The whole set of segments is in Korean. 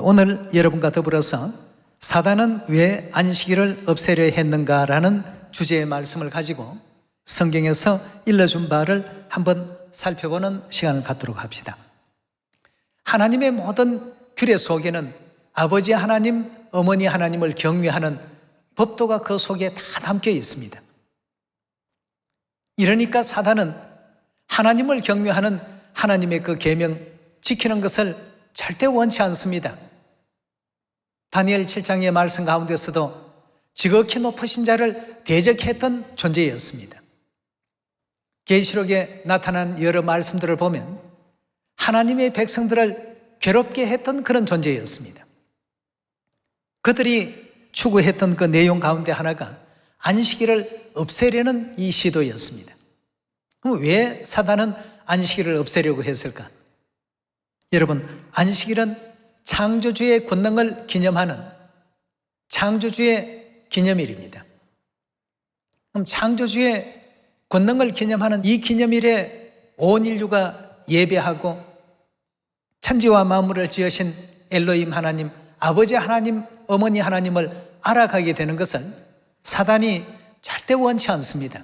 오늘 여러분과 더불어서 사단은 왜 안식일을 없애려 했는가라는 주제의 말씀을 가지고 성경에서 일러준 바를 한번 살펴보는 시간을 갖도록 합시다. 하나님의 모든 규례 속에는 아버지 하나님, 어머니 하나님을 경외하는 법도가 그 속에 다 담겨 있습니다. 이러니까 사단은 하나님을 경외하는 하나님의 그 계명 지키는 것을 절대 원치 않습니다. 다니엘 7장의 말씀 가운데서도 지극히 높으신 자를 대적했던 존재였습니다. 계시록에 나타난 여러 말씀들을 보면 하나님의 백성들을 괴롭게 했던 그런 존재였습니다. 그들이 추구했던 그 내용 가운데 하나가 안식일을 없애려는 이 시도였습니다. 그럼 왜 사단은 안식일을 없애려고 했을까? 여러분, 안식일은 창조주의 권능을 기념하는 창조주의 기념일입니다. 그럼 창조주의 권능을 기념하는 이 기념일에 온 인류가 예배하고 천지와 만물을 지으신 엘로힘 하나님, 아버지 하나님, 어머니 하나님을 알아가게 되는 것을 사단이 절대 원치 않습니다.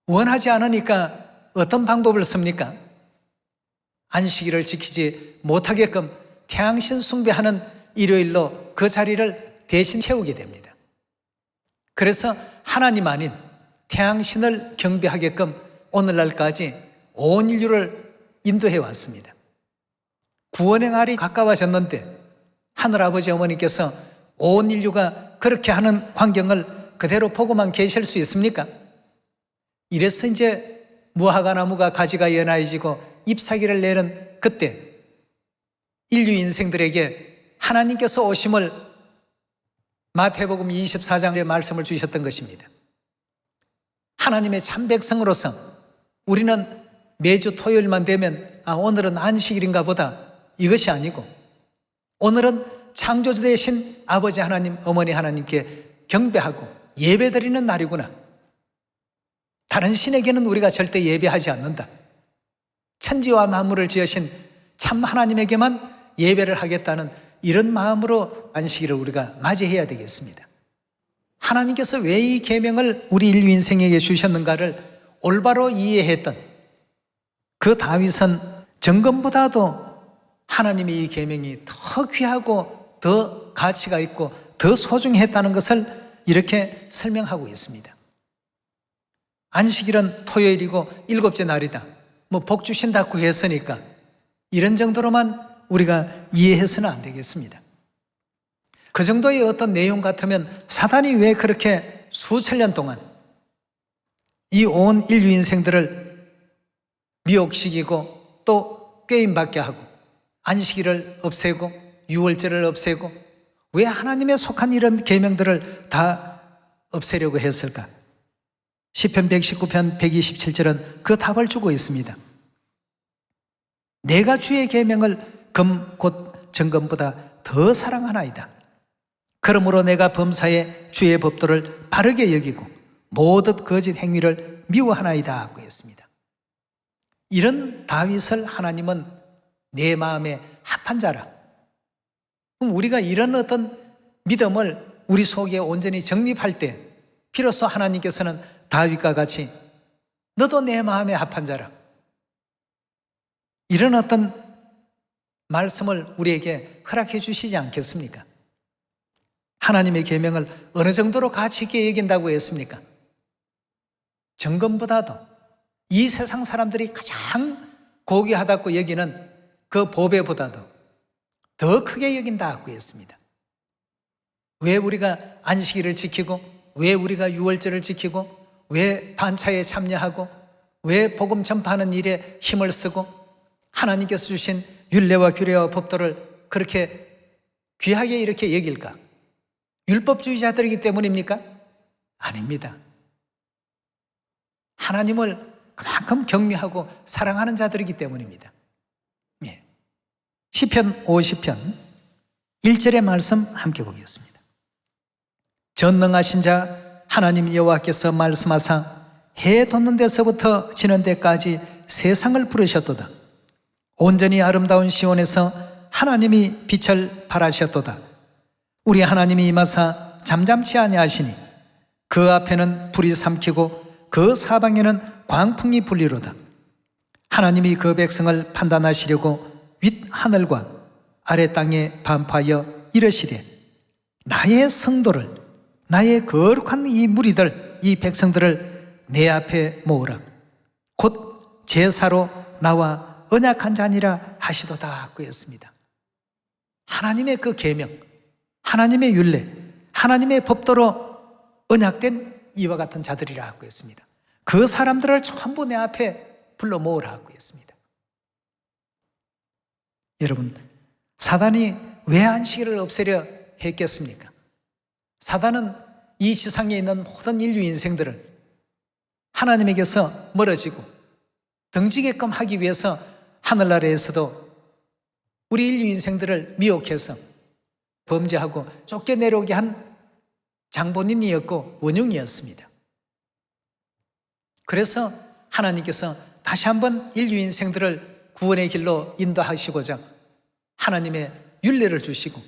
원하지 않으니까 어떤 방법을 씁니까? 안식일을 지키지 못하게끔 태양신 숭배하는 일요일로 그 자리를 대신 채우게 됩니다. 그래서 하나님 아닌 태양신을 경배하게끔 오늘날까지 온 인류를 인도해 왔습니다. 구원의 날이 가까워졌는데 하늘아버지 어머니께서 온 인류가 그렇게 하는 광경을 그대로 보고만 계실 수 있습니까? 이래서 이제 무화과나무가 가지가 연하해지고 잎사귀를 내는 그때 인류 인생들에게 하나님께서 오심을 마태복음 24장의 말씀을 주셨던 것입니다. 하나님의 참 백성으로서 우리는 매주 토요일만 되면 오늘은 안식일인가 보다, 이것이 아니고 오늘은 창조주 되신 아버지 하나님, 어머니 하나님께 경배하고 예배드리는 날이구나. 다른 신에게는 우리가 절대 예배하지 않는다. 천지와 만물을 지으신 참 하나님에게만 예배를 하겠다는 이런 마음으로 안식일을 우리가 맞이해야 되겠습니다. 하나님께서 왜 이 계명을 우리 인류 인생에게 주셨는가를 올바로 이해했던 그 다윗은 정금보다도 하나님의 이 계명이 더 귀하고 더 가치가 있고 더 소중했다는 것을 이렇게 설명하고 있습니다. 안식일은 토요일이고 일곱째 날이다. 복 주신다고 했으니까 이런 정도로만 우리가 이해해서는 안 되겠습니다. 그 정도의 어떤 내용 같으면 사단이 왜 그렇게 수천 년 동안 이 온 인류 인생들을 미혹시키고 또 게임받게 하고 안식일을 없애고 유월절을 없애고 왜 하나님에 속한 이런 계명들을 다 없애려고 했을까? 시편 119편 127절은 그 답을 주고 있습니다. 내가 주의 계명을 금 곧 정금보다 더 사랑하나이다. 그러므로 내가 범사에 주의 법도를 바르게 여기고 모든 거짓 행위를 미워하나이다 하고 했습니다. 이런 다윗을 하나님은 내 마음에 합한 자라. 그럼 우리가 이런 어떤 믿음을 우리 속에 온전히 정립할 때 비로소 하나님께서는 다윗과 같이 너도 내 마음에 합한 자라, 이런 어떤 말씀을 우리에게 허락해 주시지 않겠습니까? 하나님의 계명을 어느 정도로 가치 있게 여긴다고 했습니까? 정금보다도 이 세상 사람들이 가장 고귀하다고 여기는 그 보배보다도 더 크게 여긴다고 했습니다. 왜 우리가 안식일을 지키고, 왜 우리가 유월절을 지키고, 왜 반차에 참여하고, 왜 복음 전파하는 일에 힘을 쓰고 하나님께서 주신 율례와 규례와 법도를 그렇게 귀하게 이렇게 여길까? 율법주의자들이기 때문입니까? 아닙니다. 하나님을 그만큼 경외하고 사랑하는 자들이기 때문입니다. 시편 50편 1절의 말씀 함께 보겠습니다. 전능하신 자 하나님 여호와께서 말씀하사 해 돋는 데서부터 지는 데까지 세상을 부르셨도다. 온전히 아름다운 시온에서 하나님이 빛을 발하셨도다. 우리 하나님이 임하사 잠잠치 아니하시니 그 앞에는 불이 삼키고 그 사방에는 광풍이 불리로다. 하나님이 그 백성을 판단하시려고 윗하늘과 아래 땅에 반파하여 이르시되 나의 성도를, 나의 거룩한 이 무리들, 이 백성들을 내 앞에 모으라. 곧 제사로 나와 언약한 자니라 하시도다 그였습니다. 하나님의 그 계명, 하나님의 율례, 하나님의 법도로 언약된 이와 같은 자들이라 하고 했습니다. 그 사람들을 전부 내 앞에 불러 모으라 하고 했습니다. 여러분, 사단이 왜 안식일을 없애려 했겠습니까? 사단은 이 지상에 있는 모든 인류 인생들을 하나님에게서 멀어지고 등지게끔 하기 위해서 하늘나라에서도 우리 인류 인생들을 미혹해서 범죄하고 쫓겨내려오게 한 장본인이었고 원흉이었습니다. 그래서 하나님께서 다시 한번 인류 인생들을 구원의 길로 인도하시고자 하나님의 율례를 주시고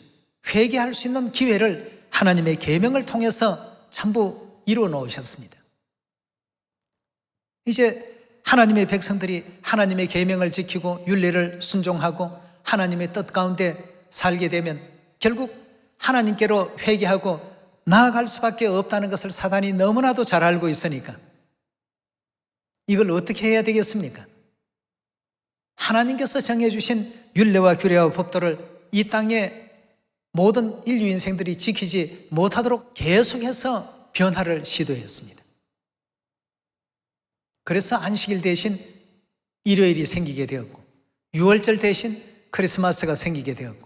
회개할 수 있는 기회를 하나님의 계명을 통해서 전부 이루어 놓으셨습니다. 이제 하나님의 백성들이 하나님의 계명을 지키고 율례를 순종하고 하나님의 뜻 가운데 살게 되면 결국 하나님께로 회개하고 나아갈 수밖에 없다는 것을 사단이 너무나도 잘 알고 있으니까 이걸 어떻게 해야 되겠습니까? 하나님께서 정해주신 율례와 규례와 법도를 이 땅에 모든 인류 인생들이 지키지 못하도록 계속해서 변화를 시도했습니다. 그래서 안식일 대신 일요일이 생기게 되었고, 유월절 대신 크리스마스가 생기게 되었고,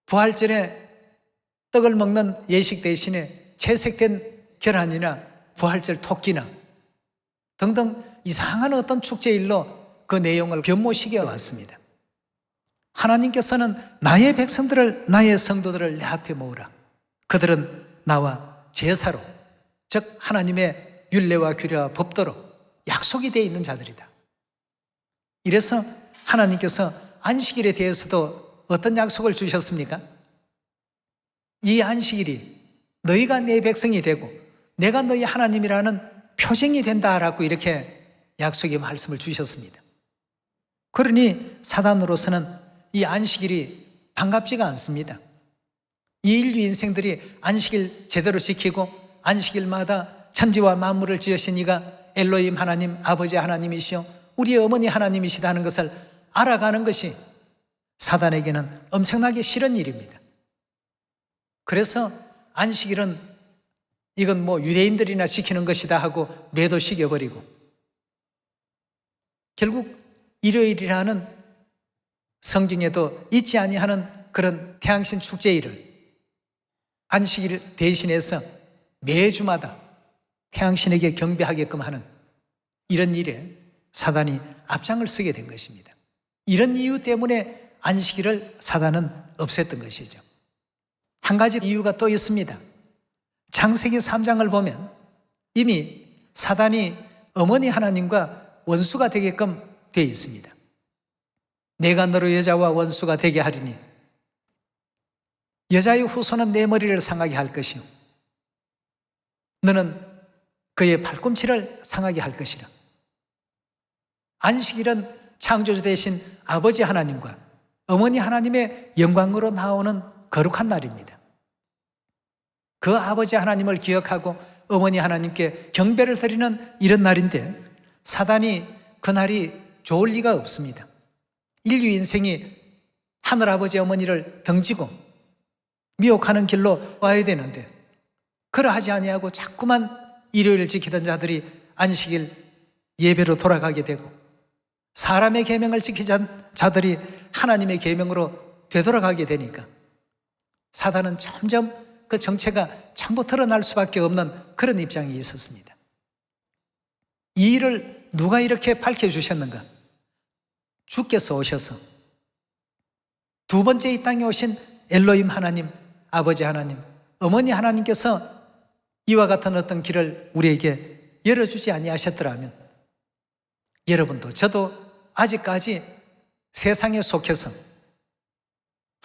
부활절에 떡을 먹는 예식 대신에 채색된 계란이나 부활절 토끼나 등등 이상한 어떤 축제일로 그 내용을 변모시켜 왔습니다. 하나님께서는 나의 백성들을, 나의 성도들을 내 앞에 모으라. 그들은 나와 제사로, 즉 하나님의 율례와 규례와 법도로 약속이 되어 있는 자들이다. 이래서 하나님께서 안식일에 대해서도 어떤 약속을 주셨습니까? 이 안식일이 너희가 내 백성이 되고 내가 너희 하나님이라는 표징이 된다라고 이렇게 약속의 말씀을 주셨습니다. 그러니 사단으로서는 이 안식일이 반갑지가 않습니다. 이 인류 인생들이 안식일 제대로 지키고 안식일마다 천지와 만물을 지으신 이가 엘로힘 하나님, 아버지 하나님이시여 우리 어머니 하나님이시다는 것을 알아가는 것이 사단에게는 엄청나게 싫은 일입니다. 그래서 안식일은 이건 뭐 유대인들이나 지키는 것이다 하고 매도시켜버리고 결국 일요일이라는 성경에도 있지 아니하는 그런 태양신 축제일을 안식일 대신해서 매주마다 태양신에게 경배하게끔 하는 이런 일에 사단이 앞장을 서게 된 것입니다. 이런 이유 때문에 안식일을 사단은 없앴던 것이죠. 한 가지 이유가 또 있습니다. 창세기 3장을 보면 이미 사단이 어머니 하나님과 원수가 되게끔 되어 있습니다. 내가 너로 여자와 원수가 되게 하리니 여자의 후손은 내 머리를 상하게 할 것이요 너는 그의 발꿈치를 상하게 할 것이라. 안식일은 창조주 되신 아버지 하나님과 어머니 하나님의 영광으로 나오는 거룩한 날입니다. 그 아버지 하나님을 기억하고 어머니 하나님께 경배를 드리는 이런 날인데 사단이 그날이 좋을 리가 없습니다. 인류 인생이 하늘아버지 어머니를 등지고 미혹하는 길로 와야 되는데 그러하지 아니하고 자꾸만 일요일을 지키던 자들이 안식일 예배로 돌아가게 되고 사람의 계명을 지키던 자들이 하나님의 계명으로 되돌아가게 되니까 사단은 점점 그 정체가 전부 드러날 수밖에 없는 그런 입장이 있었습니다. 이 일을 누가 이렇게 밝혀주셨는가? 주께서 오셔서 두 번째 이 땅에 오신 엘로힘 하나님, 아버지 하나님, 어머니 하나님께서 이와 같은 어떤 길을 우리에게 열어주지 아니하셨더라면 여러분도 저도 아직까지 세상에 속해서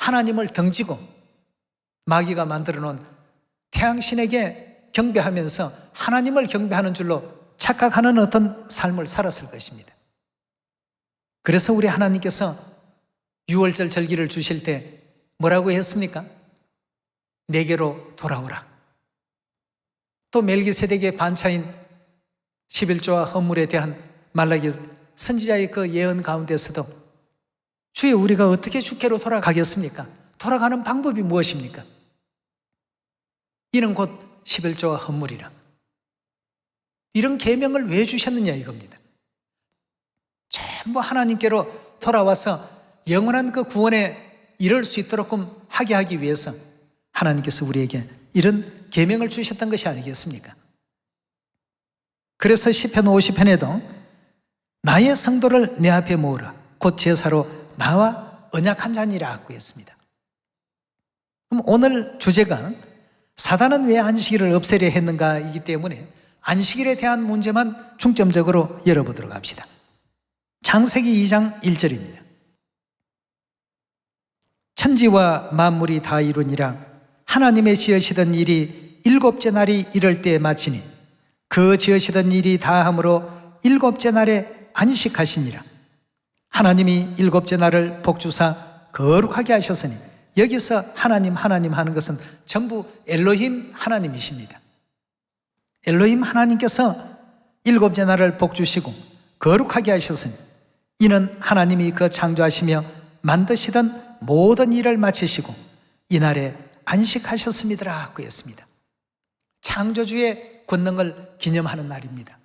하나님을 등지고 마귀가 만들어 놓은 태양신에게 경배하면서 하나님을 경배하는 줄로 착각하는 어떤 삶을 살았을 것입니다. 그래서 우리 하나님께서 유월절 절기를 주실 때 뭐라고 했습니까? 내게로 돌아오라. 또 멜기세덱의 반차인 11조와 헌물에 대한 말라기 선지자의 그 예언 가운데서도 주여 우리가 어떻게 주께로 돌아가겠습니까? 돌아가는 방법이 무엇입니까? 이는 곧 11조와 헌물이라. 이런 계명을 왜 주셨느냐 이겁니다. 전부 하나님께로 돌아와서 영원한 그 구원에 이를 수 있도록 하게 하기 위해서 하나님께서 우리에게 이런 계명을 주셨던 것이 아니겠습니까? 그래서 시편 50편에도 나의 성도를 내 앞에 모으라 곧 제사로 나와 언약한 자니라 하고 했습니다. 그럼 오늘 주제가 사단은 왜 안식일을 없애려 했는가 이기 때문에 안식일에 대한 문제만 중점적으로 열어보도록 합시다. 창세기 2장 1절입니다. 천지와 만물이 다 이루니라 하나님의 지으시던 일이 일곱째 날이 이럴 때에 마치니 그 지으시던 일이 다함으로 일곱째 날에 안식하시니라. 하나님이 일곱째 날을 복주사 거룩하게 하셨으니 여기서 하나님 하는 것은 전부 엘로힘 하나님이십니다. 엘로힘 하나님께서 일곱째 날을 복주시고 거룩하게 하셨으니 이는 하나님이 그 창조하시며 만드시던 모든 일을 마치시고 이날에 안식하셨음이더라 하고 했습니다. 창조주의 권능을 기념하는 날입니다.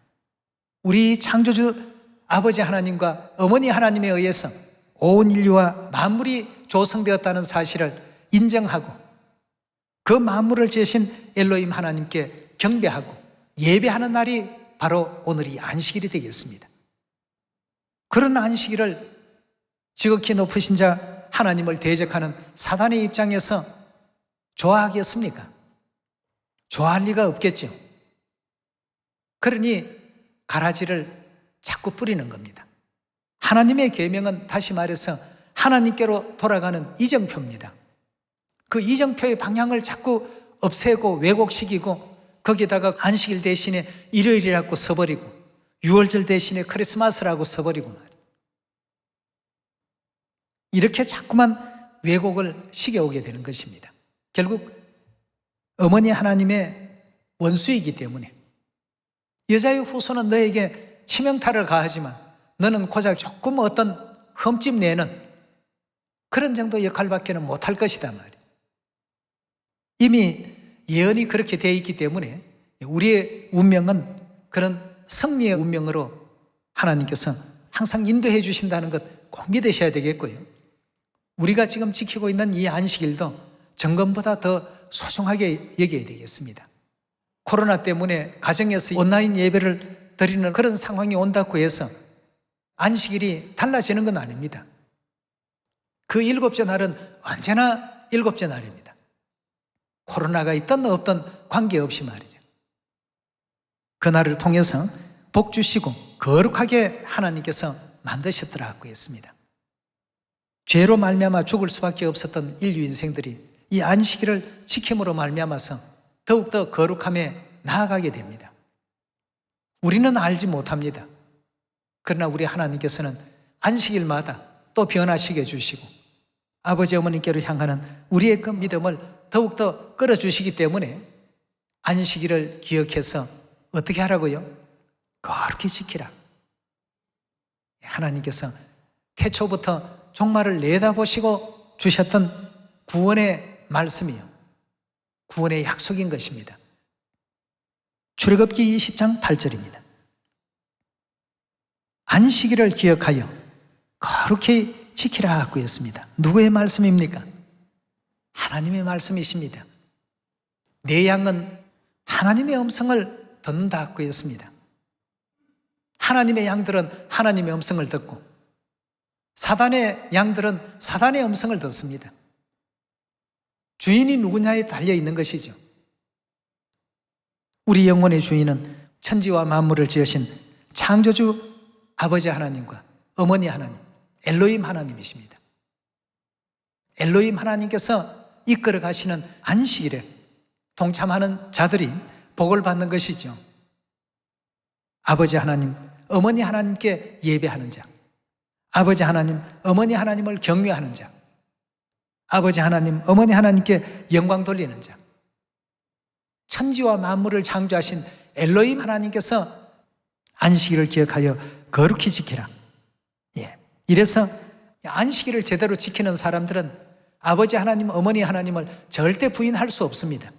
우리 창조주 아버지 하나님과 어머니 하나님에 의해서 온 인류와 만물이 조성되었다는 사실을 인정하고 그 만물을 지으신 엘로힘 하나님께 경배하고 예배하는 날이 바로 오늘이 안식일이 되겠습니다. 그런 안식일을 지극히 높으신 자 하나님을 대적하는 사단의 입장에서 좋아하겠습니까? 좋아할 리가 없겠죠. 그러니 가라지를 자꾸 뿌리는 겁니다. 하나님의 계명은 다시 말해서 하나님께로 돌아가는 이정표입니다. 그 이정표의 방향을 자꾸 없애고 왜곡시키고 거기다가 안식일 대신에 일요일이라고 써버리고 유월절 대신에 크리스마스라고 써버리고 말이에요. 이렇게 자꾸만 왜곡을 시켜오게 되는 것입니다. 결국 어머니 하나님의 원수이기 때문에 여자의 후손은 너에게 치명타를 가하지만 너는 고작 조금 어떤 흠집 내는 그런 정도 역할밖에는 못할 것이다 말이에요. 이미 예언이 그렇게 되어 있기 때문에 우리의 운명은 그런 승리의 운명으로 하나님께서 항상 인도해 주신다는 것 꼭 믿으셔야 되겠고요. 우리가 지금 지키고 있는 이 안식일도 정금보다 더 소중하게 여겨야 되겠습니다. 코로나 때문에 가정에서 온라인 예배를 드리는 그런 상황이 온다고 해서 안식일이 달라지는 건 아닙니다. 그 일곱째 날은 언제나 일곱째 날입니다. 코로나가 있든 없든 관계없이 말이죠. 그날을 통해서 복 주시고 거룩하게 하나님께서 만드셨더라고 했습니다. 죄로 말미암아 죽을 수밖에 없었던 인류 인생들이 이 안식일을 지킴으로 말미암아서 더욱더 거룩함에 나아가게 됩니다. 우리는 알지 못합니다. 그러나 우리 하나님께서는 안식일마다 또 변화시켜 주시고 아버지 어머니께로 향하는 우리의 그 믿음을 더욱더 끌어주시기 때문에 안식일을 기억해서 어떻게 하라고요? 거룩히 지키라. 하나님께서 태초부터 종말을 내다보시고 주셨던 구원의 말씀이요, 구원의 약속인 것입니다. 출애굽기 20장 8절입니다. 안식일을 기억하여 거룩히 지키라 하고 했습니다. 누구의 말씀입니까? 하나님의 말씀이십니다. 내 양은 하나님의 음성을 듣는다 하고 했습니다. 하나님의 양들은 하나님의 음성을 듣고 사단의 양들은 사단의 음성을 듣습니다. 주인이 누구냐에 달려 있는 것이죠. 우리 영혼의 주인은 천지와 만물을 지으신 창조주 아버지 하나님과 어머니 하나님, 엘로힘 하나님이십니다. 엘로힘 하나님께서 이끌어 가시는 안식일에 동참하는 자들이 복을 받는 것이죠. 아버지 하나님, 어머니 하나님께 예배하는 자, 아버지 하나님, 어머니 하나님을 경외하는 자, 아버지 하나님, 어머니 하나님께 영광 돌리는 자, 천지와 만물을 창조하신 엘로힘 하나님께서 안식일을 기억하여 거룩히 지키라. 이래서 안식일을 제대로 지키는 사람들은 아버지 하나님, 어머니 하나님을 절대 부인할 수 없습니다.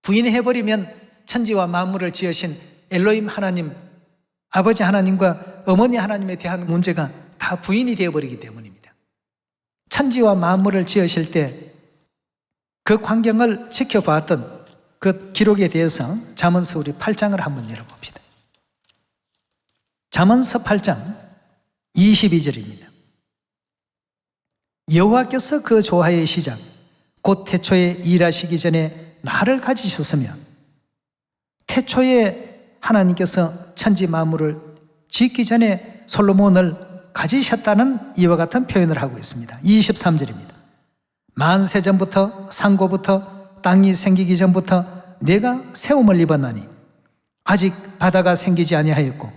부인해버리면 천지와 만물을 지으신 엘로힘 하나님, 아버지 하나님과 어머니 하나님에 대한 문제가 다 부인이 되어버리기 때문입니다. 천지와 만물을 지으실 때 그 광경을 지켜봤던 그 기록에 대해서 잠언서 우리 8장을 한번 열어봅시다. 잠언서 8장 22절입니다. 여호와께서 그 조화의 시작 곧 태초에 일하시기 전에 나를 가지셨으며 태초에 하나님께서 천지 만물을 짓기 전에 솔로몬을 가지셨다는 이와 같은 표현을 하고 있습니다. 23절입니다. 만세 전부터 상고부터 땅이 생기기 전부터 내가 세움을 입었나니 아직 바다가 생기지 아니하였고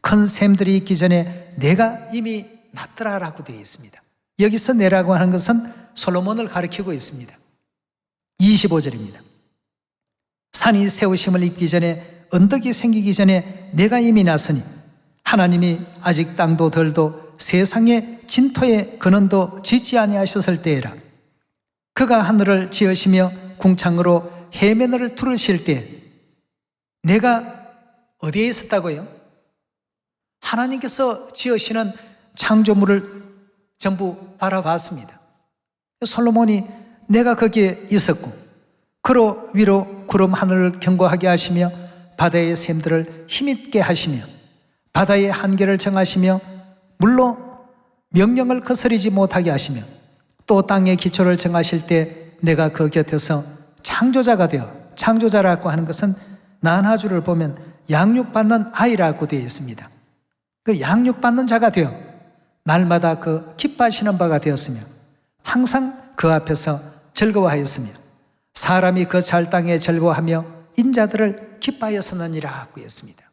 큰 샘들이 있기 전에 내가 이미 났더라라고 되어 있습니다. 여기서 내라고 하는 것은 솔로몬을 가리키고 있습니다. 25절입니다. 산이 세우심을 입기 전에 언덕이 생기기 전에 내가 이미 났으니 하나님이 아직 땅도 들도 세상의 진토의 근원도 짓지 아니하셨을 때에라. 그가 하늘을 지으시며 궁창으로 해면을 두르실 때 내가 어디에 있었다고요? 하나님께서 지으시는 창조물을 전부 바라봤습니다. 솔로몬이 내가 거기에 있었고 그로 위로 구름 하늘을 견고하게 하시며 바다의 샘들을 힘있게 하시며 바다의 한계를 정하시며 물로 명령을 거스르지 못하게 하시며 또 땅의 기초를 정하실 때 내가 그 곁에서 창조자가 되어, 창조자라고 하는 것은 난하주를 보면 양육받는 아이라고 되어 있습니다. 그 양육받는 자가 되어 날마다 그 기뻐하시는 바가 되었으며 항상 그 앞에서 즐거워하였으며 사람이 그 잘 땅에 즐거워하며 인자들을 기뻐하였었느니라 하고 했습니다.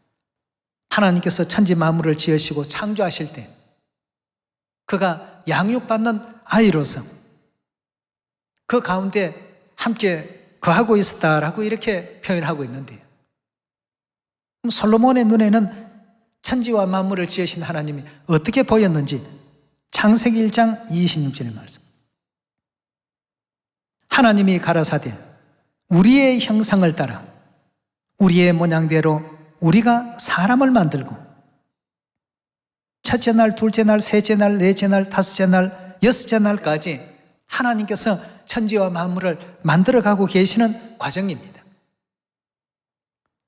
하나님께서 천지 만물을 지으시고 창조하실 때 그가 양육받는 아이로서 그 가운데 함께 거하고 있었다라고 이렇게 표현하고 있는데요. 솔로몬의 눈에는 천지와 만물을 지으신 하나님이 어떻게 보였는지 창세기 1장 26절의 말씀. 하나님이 가라사대 우리의 형상을 따라 우리의 모양대로 우리가 사람을 만들고 첫째 날, 둘째 날, 셋째 날, 넷째 날, 다섯째 날, 여섯째 날까지 하나님께서 천지와 만물을 만들어가고 계시는 과정입니다.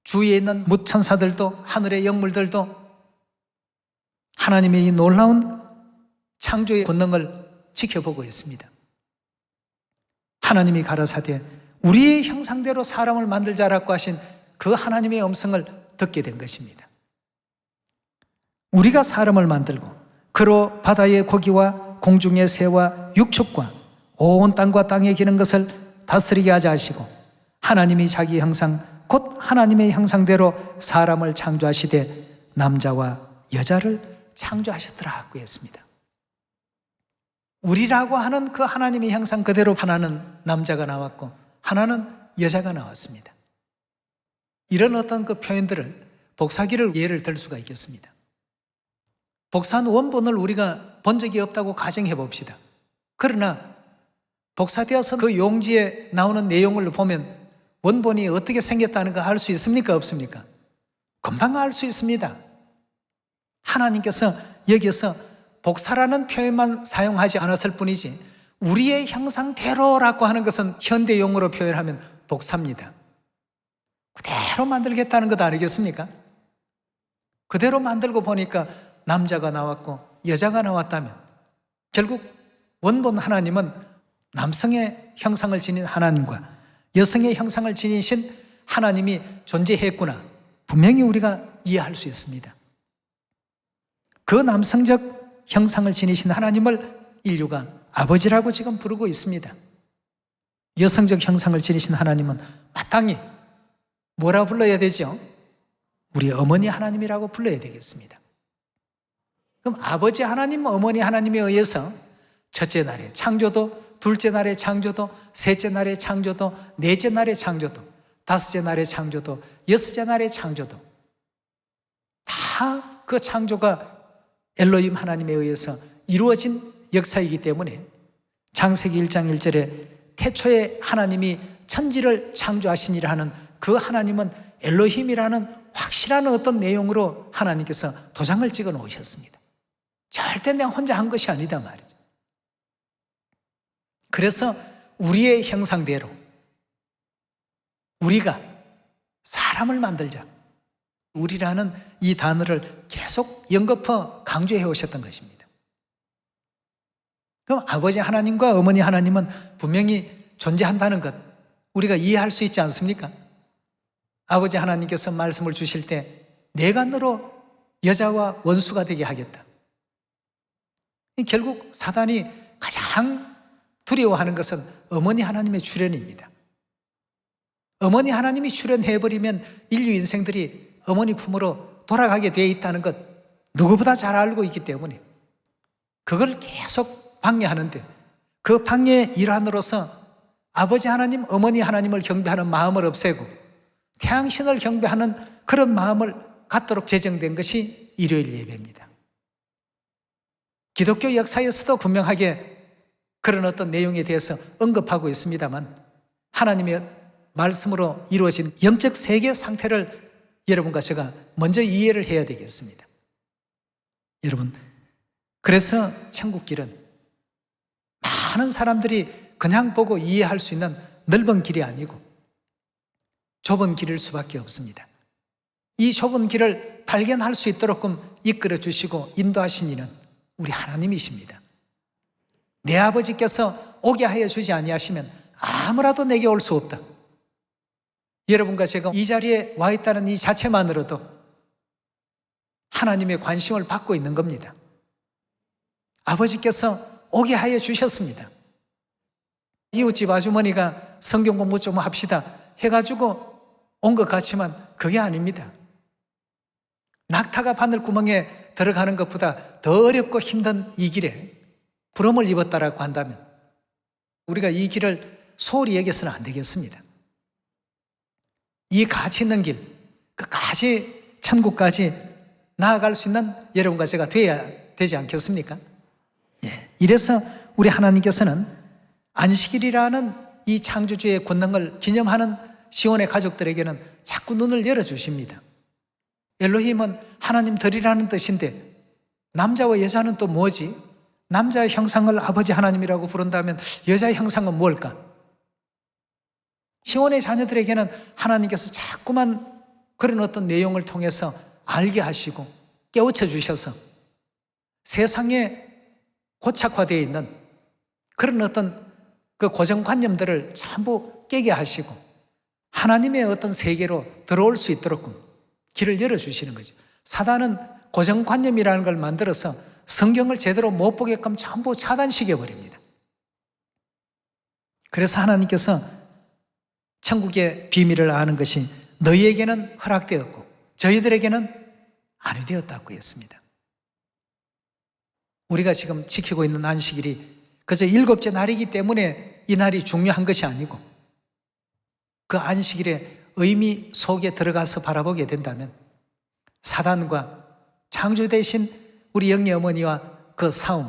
주위에 있는 무천사들도 하늘의 영물들도 하나님의 이 놀라운 창조의 권능을 지켜보고 있습니다. 하나님이 가라사대 우리의 형상대로 사람을 만들자라고 하신 그 하나님의 음성을 듣게 된 것입니다. 우리가 사람을 만들고 그로 바다의 고기와 공중의 새와 육축과 온 땅과 땅에 기는 것을 다스리게 하자 하시고 하나님이 자기 형상 곧 하나님의 형상대로 사람을 창조하시되 남자와 여자를 창조하셨더라고 했습니다. 우리라고 하는 그 하나님의 형상 그대로 하나는 남자가 나왔고 하나는 여자가 나왔습니다. 이런 어떤 그 표현들을 복사기를 예를 들 수가 있겠습니다. 복사한 원본을 우리가 본 적이 없다고 가정해 봅시다. 그러나 복사되어서 그 용지에 나오는 내용을 보면 원본이 어떻게 생겼다는 거 알 수 있습니까? 없습니까? 금방 알 수 있습니다. 하나님께서 여기서 복사라는 표현만 사용하지 않았을 뿐이지 우리의 형상대로라고 하는 것은 현대용어로 표현하면 복사입니다. 그대로 만들겠다는 것 아니겠습니까? 그대로 만들고 보니까 남자가 나왔고 여자가 나왔다면 결국 원본 하나님은 남성의 형상을 지닌 하나님과 여성의 형상을 지니신 하나님이 존재했구나 분명히 우리가 이해할 수 있습니다. 그 남성적 형상을 지니신 하나님을 인류가 아버지라고 지금 부르고 있습니다. 여성적 형상을 지니신 하나님은 마땅히 뭐라 불러야 되죠? 우리 어머니 하나님이라고 불러야 되겠습니다. 그럼 아버지 하나님, 어머니 하나님에 의해서 첫째 날의 창조도, 둘째 날의 창조도, 셋째 날의 창조도, 넷째 날의 창조도, 다섯째 날의 창조도, 여섯째 날의 창조도, 다 그 창조가 엘로힘 하나님에 의해서 이루어진 역사이기 때문에 창세기 1장 1절에 태초에 하나님이 천지를 창조하시니라 하는 그 하나님은 엘로힘이라는 확실한 어떤 내용으로 하나님께서 도장을 찍어 놓으셨습니다. 절대 내가 혼자 한 것이 아니다 말이죠. 그래서 우리의 형상대로 우리가 사람을 만들자, 우리라는 이 단어를 계속 연거푸 강조해 오셨던 것입니다. 그럼 아버지 하나님과 어머니 하나님은 분명히 존재한다는 것 우리가 이해할 수 있지 않습니까? 아버지 하나님께서 말씀을 주실 때 내가 너로 여자와 원수가 되게 하겠다. 결국 사단이 가장 두려워하는 것은 어머니 하나님의 출현입니다. 어머니 하나님이 출현해버리면 인류 인생들이 어머니 품으로 돌아가게 되어 있다는 것 누구보다 잘 알고 있기 때문에 그걸 계속 방해하는데 그 방해의 일환으로서 아버지 하나님, 어머니 하나님을 경배하는 마음을 없애고 태양신을 경배하는 그런 마음을 갖도록 제정된 것이 일요일 예배입니다. 기독교 역사에서도 분명하게 그런 어떤 내용에 대해서 언급하고 있습니다만 하나님의 말씀으로 이루어진 영적 세계 상태를 여러분과 제가 먼저 이해를 해야 되겠습니다. 여러분, 그래서 천국길은 많은 사람들이 그냥 보고 이해할 수 있는 넓은 길이 아니고 좁은 길일 수밖에 없습니다. 이 좁은 길을 발견할 수 있도록끔 이끌어 주시고 인도하신 이는 우리 하나님이십니다. 내 아버지께서 오게 하여 주지 아니하시면 아무라도 내게 올 수 없다. 여러분과 제가 이 자리에 와 있다는 이 자체만으로도 하나님의 관심을 받고 있는 겁니다. 아버지께서 오게 하여 주셨습니다. 이웃집 아주머니가 성경 공부 좀 합시다 해가지고 온 것 같지만 그게 아닙니다. 낙타가 바늘구멍에 들어가는 것보다 더 어렵고 힘든 이 길에 부름을 입었다라고 한다면 우리가 이 길을 소홀히 여겨서는 안 되겠습니다. 이 가치 있는 길, 끝까지 천국까지 나아갈 수 있는 여러분과 제가 되어야 되지 않겠습니까? 예. 이래서 우리 하나님께서는 안식일이라는 이 창조주의 권능을 기념하는 시온의 가족들에게는 자꾸 눈을 열어주십니다. 엘로힘은 하나님들이라는 뜻인데 남자와 여자는 또 뭐지? 남자의 형상을 아버지 하나님이라고 부른다면 여자의 형상은 뭘까? 시온의 자녀들에게는 하나님께서 자꾸만 그런 어떤 내용을 통해서 알게 하시고 깨우쳐 주셔서 세상에 고착화되어 있는 그런 어떤 그 고정관념들을 전부 깨게 하시고 하나님의 어떤 세계로 들어올 수 있도록 길을 열어주시는 거죠. 사단은 고정관념이라는 걸 만들어서 성경을 제대로 못 보게끔 전부 차단시켜버립니다. 그래서 하나님께서 천국의 비밀을 아는 것이 너희에게는 허락되었고 저희들에게는 아니 되었다고 했습니다. 우리가 지금 지키고 있는 안식일이 그저 7째 날이기 때문에 이 날이 중요한 것이 아니고 그 안식일의 의미 속에 들어가서 바라보게 된다면 사단과 창조되신 우리 영리 어머니와 그 싸움,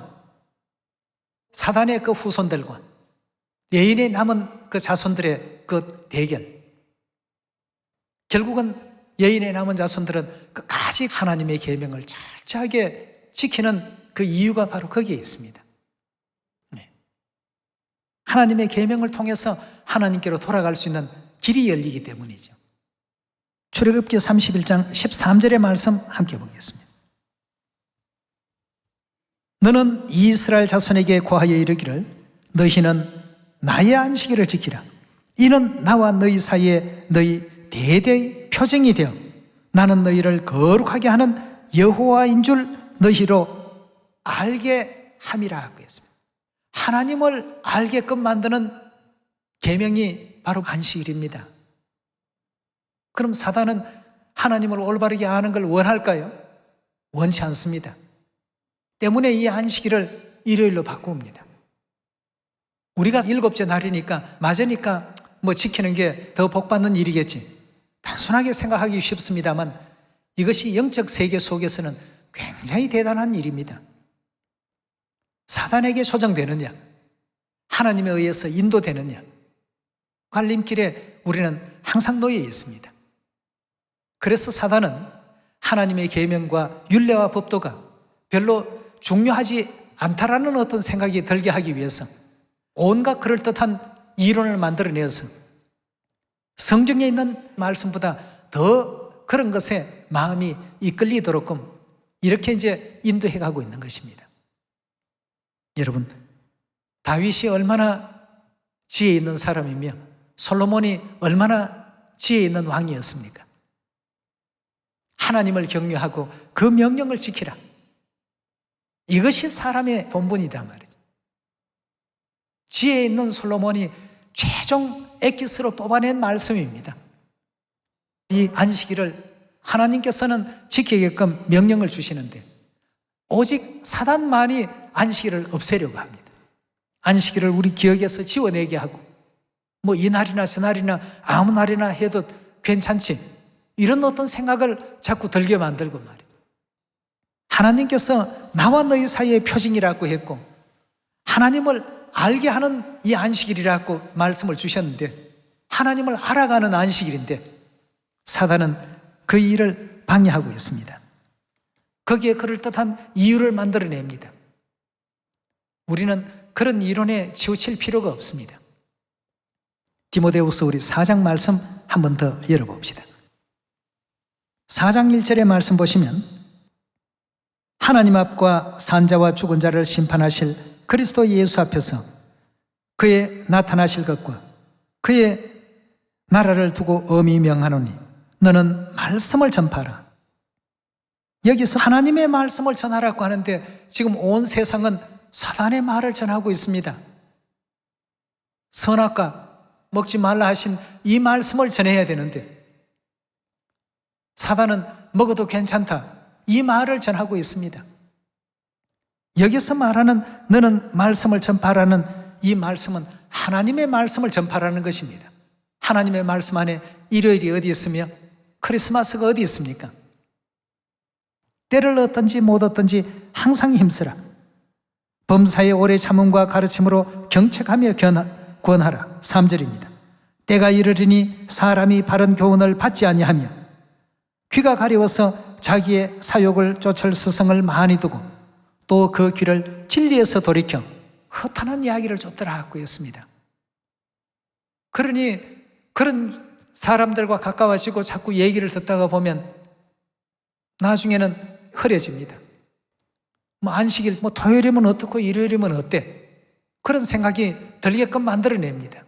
사단의 그 후손들과 여인의 남은 그 자손들의 그 대결, 결국은 여인의 남은 자손들은 끝까지 하나님의 계명을 철저하게 지키는 그 이유가 바로 거기에 있습니다. 하나님의 계명을 통해서 하나님께로 돌아갈 수 있는 길이 열리기 때문이죠. 출애굽기 31장 13절의 말씀 함께 보겠습니다. 너는 이스라엘 자손에게 고하여 이르기를 너희는 나의 안식일을 지키라. 이는 나와 너희 사이에 너희 대대의 표징이 되어 나는 너희를 거룩하게 하는 여호와인 줄 너희로 알게 함이라 하고 했습니다. 하나님을 알게끔 만드는 계명이 바로 안식일입니다. 그럼 사단은 하나님을 올바르게 아는 걸 원할까요? 원치 않습니다. 때문에 이 안식일을 일요일로 바꿉니다. 우리가 7째 날이니까 맞으니까 지키는 게 더 복받는 일이겠지, 단순하게 생각하기 쉽습니다만 이것이 영적 세계 속에서는 굉장히 대단한 일입니다. 사단에게 조정되느냐, 하나님에 의해서 인도되느냐, 갈림길에 우리는 항상 놓여 있습니다. 그래서 사단은 하나님의 계명과 율례와 법도가 별로 중요하지 않다라는 어떤 생각이 들게 하기 위해서 온갖 그럴듯한 이론을 만들어내어서 성경에 있는 말씀보다 더 그런 것에 마음이 이끌리도록끔 이렇게 이제 인도해 가고 있는 것입니다. 여러분, 다윗이 얼마나 지혜 있는 사람이며 솔로몬이 얼마나 지혜 있는 왕이었습니까? 하나님을 경외하고 그 명령을 지키라. 이것이 사람의 본분이다 말이죠. 지혜 있는 솔로몬이 최종 엑기스로 뽑아낸 말씀입니다. 이 안식일을 하나님께서는 지키게끔 명령을 주시는데 오직 사단만이 안식일을 없애려고 합니다. 안식일을 우리 기억에서 지워내게 하고 이날이나 저날이나 아무 날이나 해도 괜찮지, 이런 어떤 생각을 자꾸 들게 만들고 말이죠. 하나님께서 나와 너희 사이의 표징이라고 했고 하나님을 알게 하는 이 안식일이라고 말씀을 주셨는데, 하나님을 알아가는 안식일인데 사단은 그 일을 방해하고 있습니다. 거기에 그럴듯한 이유를 만들어냅니다. 우리는 그런 이론에 치우칠 필요가 없습니다. 디모데후서 우리 4장 말씀 한 번 더 열어봅시다. 4장 1절의 말씀 보시면 하나님 앞과 산자와 죽은 자를 심판하실 그리스도 예수 앞에서 그의 나타나실 것과 그의 나라를 두고 엄히 명하노니 너는 말씀을 전파하라. 여기서 하나님의 말씀을 전하라고 하는데 지금 온 세상은 사단의 말을 전하고 있습니다. 선악과 먹지 말라 하신 이 말씀을 전해야 되는데 사단은 먹어도 괜찮다, 이 말을 전하고 있습니다. 여기서 말하는 너는 말씀을 전파하라는 이 말씀은 하나님의 말씀을 전파하라는 것입니다. 하나님의 말씀 안에 일요일이 어디 있으며 크리스마스가 어디 있습니까? 때를 얻든지 못 얻든지 항상 힘쓰라. 범사의 오래 참음과 가르침으로 경책하며 권하라. 3절입니다. 때가 이르리니 사람이 바른 교훈을 받지 아니하며 귀가 가려워서 자기의 사욕을 쫓을 스승을 많이 두고 또 그 귀를 진리에서 돌이켜 허탄한 이야기를 쫓더라고 했습니다. 그러니 그런 사람들과 가까워지고 자꾸 얘기를 듣다가 보면 나중에는 흐려집니다. 안식일, 토요일이면 어떻고 일요일이면 어때? 그런 생각이 들게끔 만들어냅니다.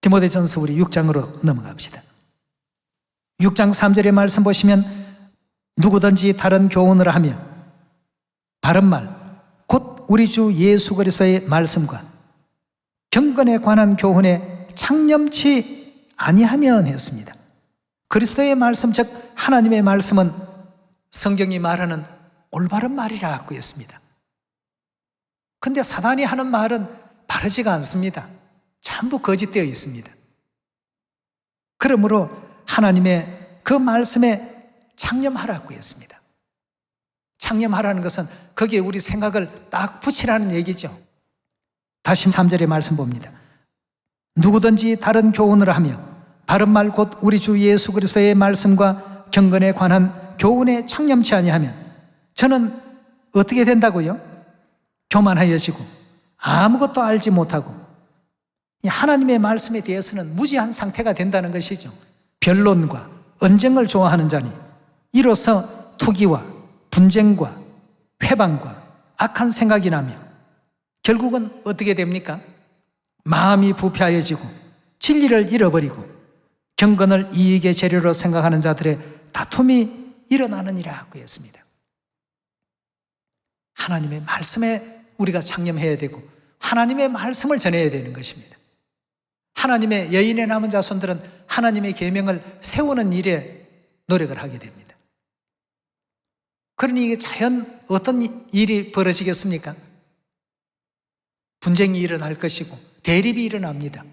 디모데전서 우리 6장으로 넘어갑시다. 6장 3절의 말씀 보시면 누구든지 다른 교훈을 하며 바른 말, 곧 우리 주 예수 그리스도의 말씀과 경건에 관한 교훈에 창념치 아니하면 했습니다. 그리스도의 말씀, 즉 하나님의 말씀은 성경이 말하는 올바른 말이라고 했습니다. 근데 사단이 하는 말은 바르지가 않습니다. 전부 거짓되어 있습니다. 그러므로 하나님의 그 말씀에 창념하라고 했습니다. 창념하라는 것은 거기에 우리 생각을 딱 붙이라는 얘기죠. 다시 3절의 말씀 봅니다. 누구든지 다른 교훈을 하며 바른 말 곧 우리 주 예수 그리스도의 말씀과 경건에 관한 교훈에 창념치 아니하면 저는 어떻게 된다고요? 교만하여지고 아무것도 알지 못하고 하나님의 말씀에 대해서는 무지한 상태가 된다는 것이죠. 변론과 언쟁을 좋아하는 자니 이로써 투기와 분쟁과 회방과 악한 생각이 나며 결국은 어떻게 됩니까? 마음이 부패하여지고 진리를 잃어버리고 경건을 이익의 재료로 생각하는 자들의 다툼이 일어나느니라고 했습니다. 하나님의 말씀에 우리가 창념해야 되고 하나님의 말씀을 전해야 되는 것입니다. 하나님의 여인의 남은 자손들은 하나님의 계명을 세우는 일에 노력을 하게 됩니다. 그러니 이게 자연 어떤 일이 벌어지겠습니까? 분쟁이 일어날 것이고 대립이 일어납니다.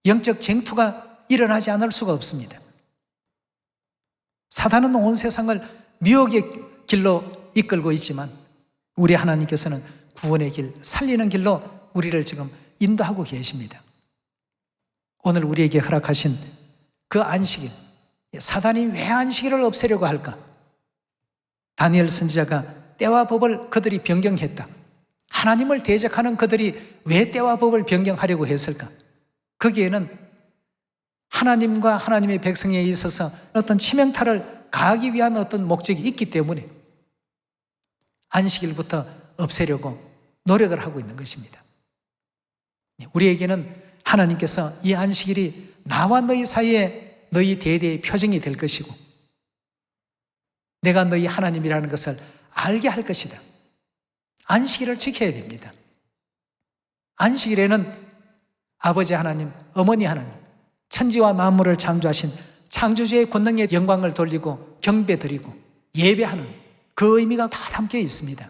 영적 쟁투가 일어나지 않을 수가 없습니다. 사단은 온 세상을 미혹의 길로 이끌고 있지만 우리 하나님께서는 구원의 길, 살리는 길로 우리를 지금 인도하고 계십니다. 오늘 우리에게 허락하신 그 안식일, 사단이 왜 안식일을 없애려고 할까? 다니엘 선지자가 때와 법을 그들이 변경했다. 하나님을 대적하는 그들이 왜 때와 법을 변경하려고 했을까? 거기에는 하나님과 하나님의 백성에 있어서 어떤 치명타를 가하기 위한 어떤 목적이 있기 때문에 안식일부터 없애려고 노력을 하고 있는 것입니다. 우리에게는 하나님께서 이 안식일이 나와 너희 사이에 너희 대대의 표징이 될 것이고 내가 너희 하나님이라는 것을 알게 할 것이다. 안식일을 지켜야 됩니다. 안식일에는 아버지 하나님, 어머니 하나님, 천지와 만물을 창조하신 창조주의 권능의 영광을 돌리고 경배드리고 예배하는 그 의미가 다 담겨 있습니다.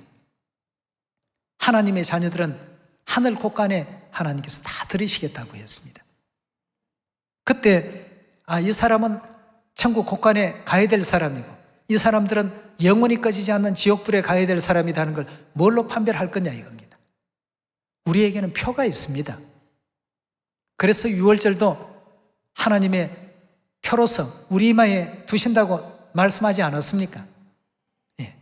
하나님의 자녀들은 하늘 곳간에 하나님께서 다 들으시겠다고 했습니다. 그때 이 사람은 천국 곳간에 가야 될 사람이고 이 사람들은 영원히 꺼지지 않는 지옥불에 가야 될 사람이라는 걸 뭘로 판별할 거냐 이겁니다. 우리에게는 표가 있습니다. 그래서 6월절도 하나님의 표로서 우리 이마에 두신다고 말씀하지 않았습니까? 예.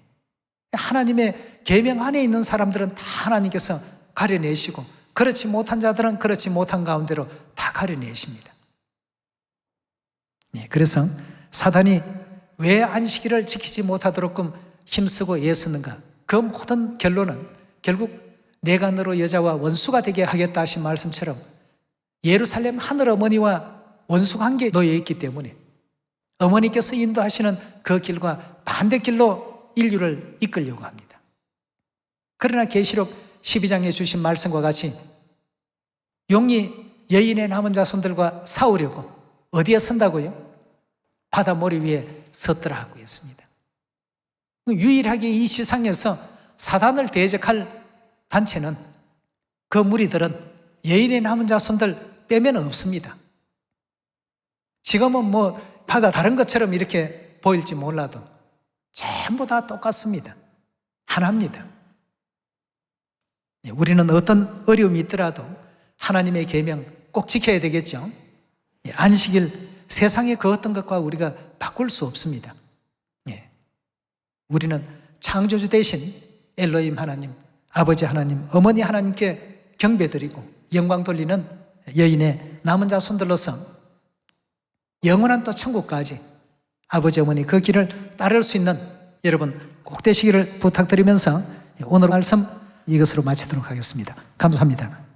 하나님의 계명 안에 있는 사람들은 다 하나님께서 가려내시고 그렇지 못한 자들은 그렇지 못한 가운데로 다 가려내십니다. 예. 그래서 사단이 왜 안식일을 지키지 못하도록끔 힘쓰고 애쓰는가? 그 모든 결론은 결국 내가 너로 여자와 원수가 되게 하겠다 하신 말씀처럼 예루살렘 하늘 어머니와 원수관계에 놓여 있기 때문에 어머니께서 인도하시는 그 길과 반대길로 인류를 이끌려고 합니다. 그러나 계시록 12장에 주신 말씀과 같이 용이 여인의 남은 자손들과 싸우려고 어디에 선다고요? 바다 모래 위에 섰더라 하고 했습니다. 유일하게 이 시상에서 사단을 대적할 단체는 그 무리들은 여인의 남은 자손들 빼면 없습니다. 지금은 파가 다른 것처럼 이렇게 보일지 몰라도 전부 다 똑같습니다. 하나입니다. 우리는 어떤 어려움이 있더라도 하나님의 계명 꼭 지켜야 되겠죠. 안식일 세상의 그 어떤 것과 우리가 바꿀 수 없습니다. 우리는 창조주 대신 엘로힘 하나님, 아버지 하나님, 어머니 하나님께 경배드리고 영광 돌리는 여인의 남은 자손들로서 영원한 또 천국까지 아버지 어머니 그 길을 따를 수 있는 여러분 꼭 되시기를 부탁드리면서 오늘 말씀 이것으로 마치도록 하겠습니다. 감사합니다.